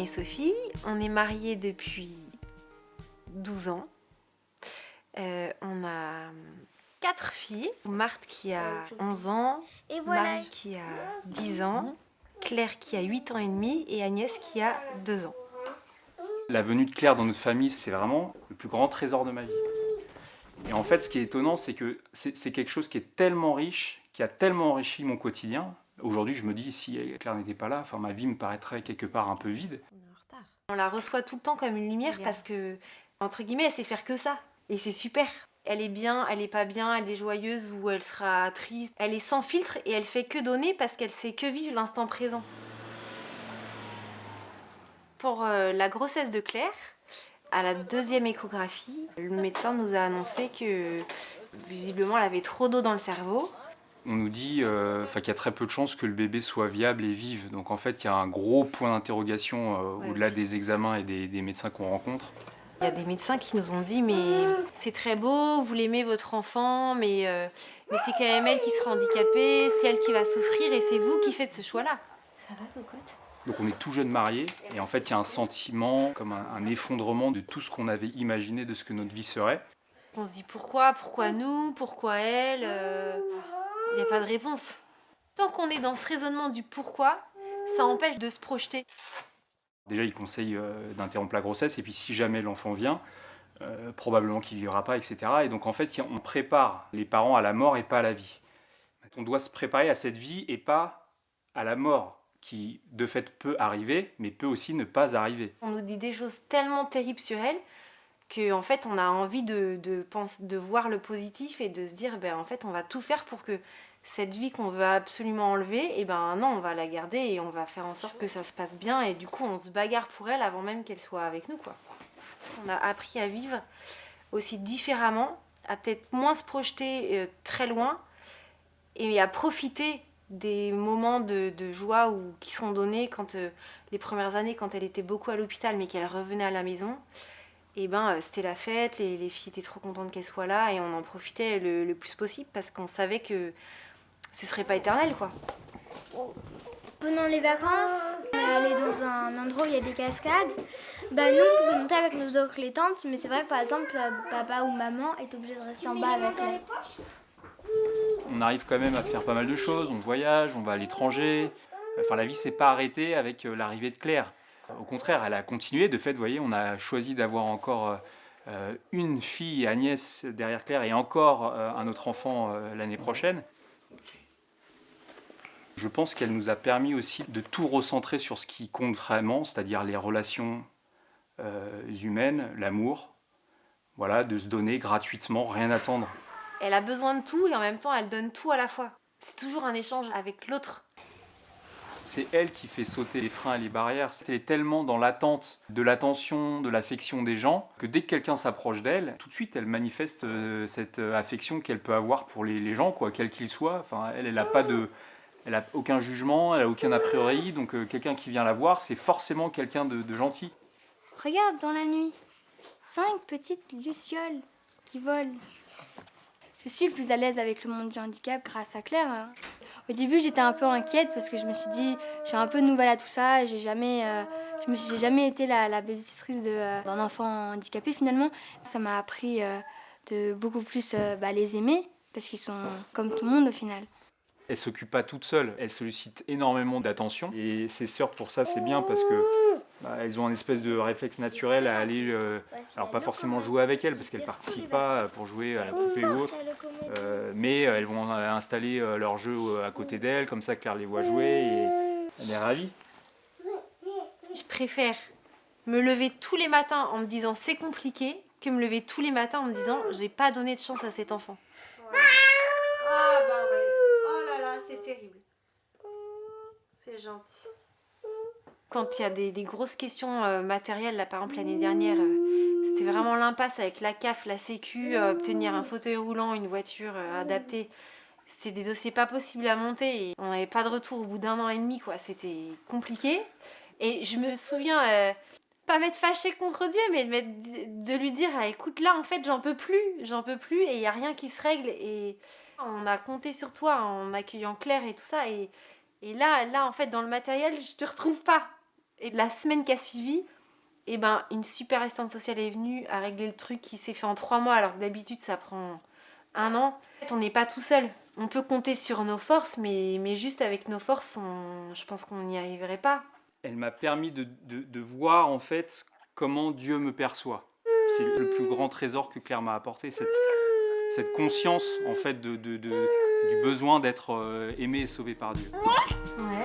Sophie, on est mariés depuis 12 ans. On a 4 filles. Marthe qui a 11 ans, Et voilà. Marie qui a 10 ans, Claire qui a 8 ans et demi et Agnès qui a 2 ans. La venue de Claire dans notre famille, c'est vraiment le plus grand trésor de ma vie. Et en fait, ce qui est étonnant, c'est que c'est quelque chose qui est tellement riche, qui a tellement enrichi mon quotidien. Aujourd'hui, je me dis, si Claire n'était pas là, ma vie me paraîtrait quelque part un peu vide. On est en retard. On la reçoit tout le temps comme une lumière parce que, entre guillemets, elle sait faire que ça. Et c'est super. Elle est bien, elle est pas bien, elle est joyeuse ou elle sera triste. Elle est sans filtre et elle fait que donner parce qu'elle sait que vivre l'instant présent. Pour la grossesse de Claire, à la 2e échographie, le médecin nous a annoncé que visiblement elle avait trop d'eau dans le cerveau. On nous dit qu'il y a très peu de chances que le bébé soit viable et vive. Donc en fait, il y a un gros point d'interrogation au-delà des examens et des médecins qu'on rencontre. Il y a des médecins qui nous ont dit « mais c'est très beau, vous l'aimez votre enfant, mais c'est quand même elle qui sera handicapée, c'est elle qui va souffrir et c'est vous qui faites ce choix-là. » Ça va, cocotte ? Donc on est tout jeune mariés et en fait il y a un sentiment comme un effondrement de tout ce qu'on avait imaginé de ce que notre vie serait. On se dit pourquoi nous, pourquoi elle, il n'y a pas de réponse. Tant qu'on est dans ce raisonnement du pourquoi, ça empêche de se projeter. Déjà il conseille d'interrompre la grossesse et puis si jamais l'enfant vient, probablement qu'il ne vivra pas, etc. Et donc en fait on prépare les parents à la mort et pas à la vie. On doit se préparer à cette vie et pas à la mort, qui de fait peut arriver, mais peut aussi ne pas arriver. On nous dit des choses tellement terribles sur elle qu'en fait on a envie de voir le positif et de se dire en fait on va tout faire pour que cette vie qu'on veut absolument enlever, non, on va la garder et on va faire en sorte que ça se passe bien et du coup on se bagarre pour elle avant même qu'elle soit avec nous, quoi. On a appris à vivre aussi différemment, à peut-être moins se projeter très loin et à profiter des moments de joie qui sont donnés quand les premières années, quand elle était beaucoup à l'hôpital mais qu'elle revenait à la maison. C'était la fête, les filles étaient trop contentes qu'elle soit là et on en profitait le plus possible parce qu'on savait que ce serait pas éternel, quoi. Pendant les vacances, on est allé dans un endroit où il y a des cascades. Nous, on pouvait monter avec nos oncles et tantes, mais c'est vrai que par exemple, papa ou maman est obligé de rester en bas avec elle. On arrive quand même à faire pas mal de choses, on voyage, on va à l'étranger. La vie s'est pas arrêtée avec l'arrivée de Claire. Au contraire, elle a continué. De fait, vous voyez, on a choisi d'avoir encore une fille, Agnès, derrière Claire, et encore un autre enfant l'année prochaine. Je pense qu'elle nous a permis aussi de tout recentrer sur ce qui compte vraiment, c'est-à-dire les relations humaines, l'amour, voilà, de se donner gratuitement, rien attendre. Elle a besoin de tout et en même temps elle donne tout à la fois. C'est toujours un échange avec l'autre. C'est elle qui fait sauter les freins et les barrières. Elle est tellement dans l'attente de l'attention, de l'affection des gens, que dès que quelqu'un s'approche d'elle, tout de suite elle manifeste cette affection qu'elle peut avoir pour les gens, quoi, quels qu'ils soient. Elle n'a aucun jugement, elle n'a aucun a priori, donc quelqu'un qui vient la voir, c'est forcément quelqu'un de gentil. Regarde dans la nuit, 5 petites lucioles qui volent. Je suis le plus à l'aise avec le monde du handicap grâce à Claire. Au début, j'étais un peu inquiète parce que je me suis dit, je suis un peu nouvelle à tout ça, j'ai jamais été la babysitrice d'un enfant handicapé finalement. Ça m'a appris de beaucoup plus les aimer parce qu'ils sont comme tout le monde au final. Elle s'occupe pas toute seule, elle sollicite énormément d'attention et ses sœurs pour ça c'est bien parce que elles ont un espèce de réflexe naturel à aller, alors pas forcément jouer avec elle parce qu'elles participent pas pour jouer à la poupée ou autre, mais elles vont installer leur jeu à côté d'elle, comme ça Claire les voit jouer et elle est ravie. Je préfère me lever tous les matins en me disant c'est compliqué que me lever tous les matins en me disant j'ai pas donné de chance à cet enfant. Voilà. Ah ouais. Oh là là, c'est terrible. C'est gentil. Quand il y a des grosses questions matérielles, là par exemple l'année dernière, c'était vraiment l'impasse avec la CAF, la Sécu, obtenir un fauteuil roulant, une voiture adaptée. C'était des dossiers pas possibles à monter et on n'avait pas de retour au bout d'1 an et demi, quoi. C'était compliqué. Et je me souviens, pas m'être fâchée contre Dieu, mais de lui dire écoute, là en fait j'en peux plus et il n'y a rien qui se règle. Et on a compté sur toi en accueillant Claire et tout ça. Et là en fait dans le matériel, je te retrouve pas. Et la semaine qui a suivi, eh ben, une super assistante sociale est venue à régler le truc qui s'est fait en 3 mois, alors que d'habitude ça prend 1 an. En fait, on n'est pas tout seul. On peut compter sur nos forces, mais juste avec nos forces, je pense qu'on n'y arriverait pas. Elle m'a permis de voir en fait comment Dieu me perçoit. C'est le plus grand trésor que Claire m'a apporté, cette conscience en fait du besoin d'être aimé et sauvé par Dieu. Ouais.